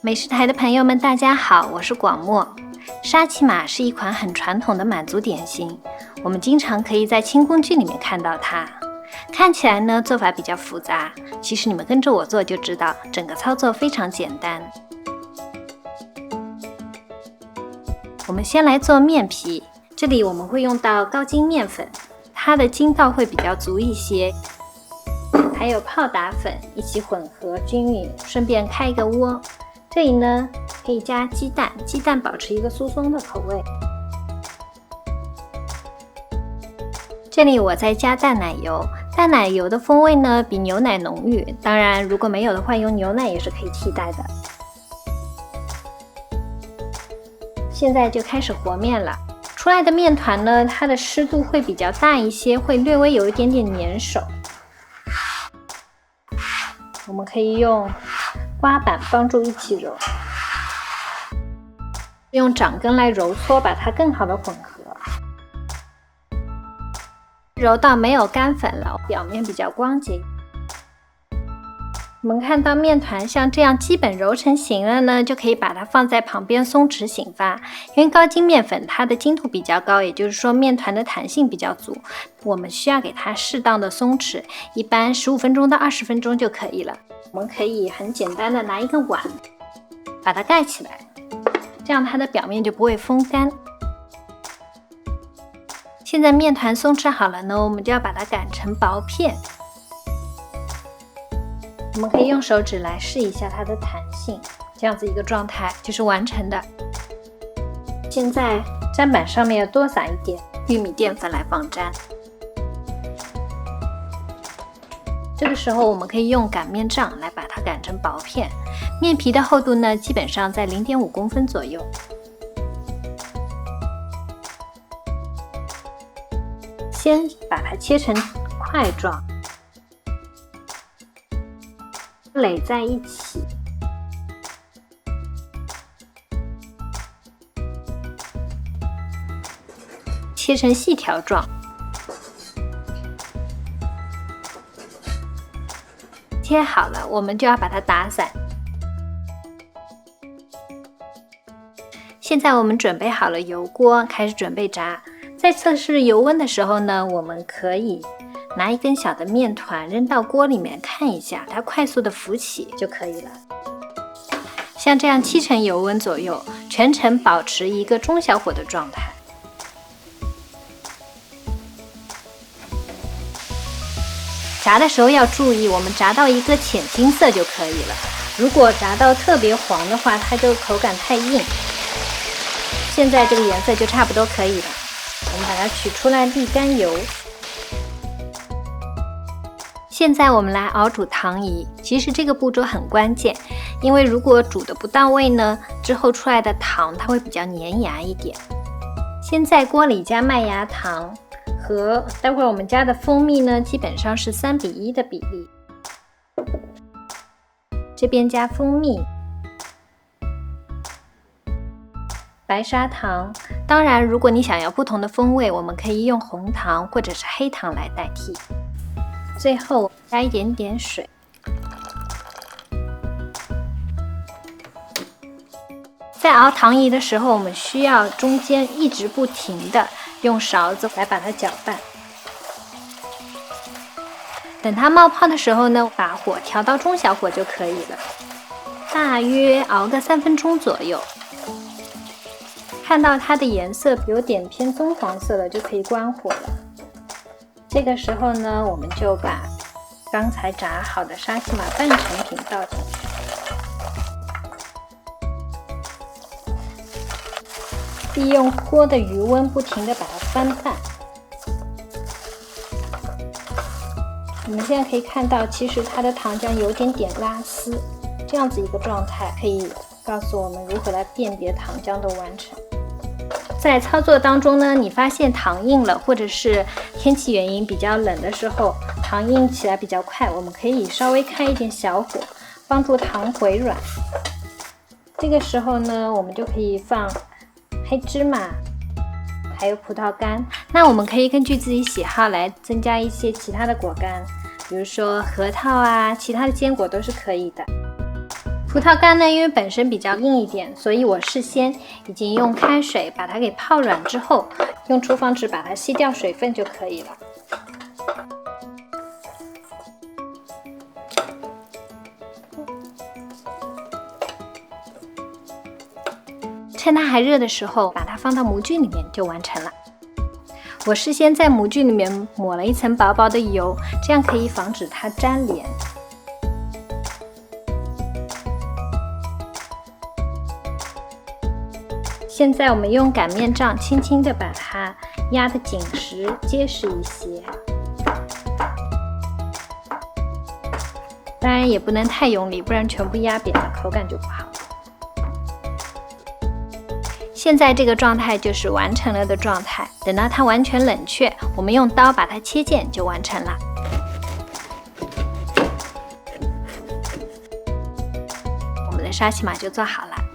美食台的朋友们，大家好，我是广墨。沙琪玛是一款很传统的满族点心，我们经常可以在清宫剧里面看到它。看起来呢，做法比较复杂，其实你们跟着我做就知道，整个操作非常简单。我们先来做面皮，这里我们会用到高筋面粉，它的筋道会比较足一些。还有泡打粉一起混合均匀，顺便开一个窝。这里呢可以加鸡蛋，鸡蛋保持一个酥松的口味。这里我再加淡奶油，淡奶油的风味呢比牛奶浓郁，当然如果没有的话，用牛奶也是可以替代的。现在就开始和面了，出来的面团呢，它的湿度会比较大一些，会略微有一点点粘手。我们可以用刮板帮助一起揉，用掌根来揉搓，把它更好的混合。揉到没有干粉了，表面比较光洁。我们看到面团像这样基本揉成型了呢，就可以把它放在旁边松弛醒发。因为高筋面粉它的筋度比较高，也就是说面团的弹性比较足，我们需要给它适当的松弛，一般15分钟到20分钟就可以了。我们可以很简单的拿一个碗把它盖起来，这样它的表面就不会风干。现在面团松弛好了呢，我们就要把它擀成薄片。我们可以用手指来试一下它的弹性，这样子一个状态就是完成的。现在砧板上面要多撒一点玉米淀粉来防粘。这个时候我们可以用擀面杖来把它擀成薄片，面皮的厚度呢基本上在 0.5 公分左右。先把它切成块状，垒在一起。切成细条状。切好了，我们就要把它打散。现在我们准备好了油锅，开始准备炸。在测试油温的时候呢，我们可以拿一根小的面团扔到锅里面看一下，它快速的浮起就可以了。像这样7成油温左右，全程保持一个中小火的状态。炸的时候要注意，我们炸到一个浅金色就可以了。如果炸到特别黄的话，它就口感太硬。现在这个颜色就差不多可以了，我们把它取出来沥干油。现在我们来熬煮糖饴，其实这个步骤很关键，因为如果煮的不到位呢，之后出来的糖它会比较粘牙一点。先在锅里加麦芽糖和待会儿我们加的蜂蜜呢，基本上是3:1的比例。这边加蜂蜜、白砂糖，当然如果你想要不同的风味，我们可以用红糖或者是黑糖来代替。最后加一点点水。在熬糖饴的时候，我们需要中间一直不停的用勺子来把它搅拌。等它冒泡的时候呢，把火调到中小火就可以了，大约熬个3分钟左右。看到它的颜色有点偏棕黄色了，就可以关火了。这个时候呢，我们就把刚才炸好的沙琪玛半成品倒进去，利用锅的余温不停地把它翻拌。我们现在可以看到，其实它的糖浆有点点拉丝，这样子一个状态可以告诉我们如何来辨别糖浆的完成。在操作当中呢，你发现糖硬了，或者是天气原因比较冷的时候，糖硬起来比较快，我们可以稍微开一点小火，帮助糖回软。这个时候呢，我们就可以放黑芝麻，还有葡萄干。那我们可以根据自己喜好来增加一些其他的果干，比如说核桃啊，其他的坚果都是可以的。葡萄干呢，因为本身比较硬一点，所以我事先已经用开水把它给泡软之后，用厨房纸把它吸掉水分就可以了。趁它还热的时候，把它放到模具里面就完成了。我事先在模具里面抹了一层薄薄的油，这样可以防止它粘连。现在我们用擀面杖轻轻地把它压得紧实、结实一些，当然也不能太用力，不然全部压扁了，口感就不好。现在这个状态就是完成了的状态，等到它完全冷却，我们用刀把它切件就完成了。我们的沙琪玛就做好了。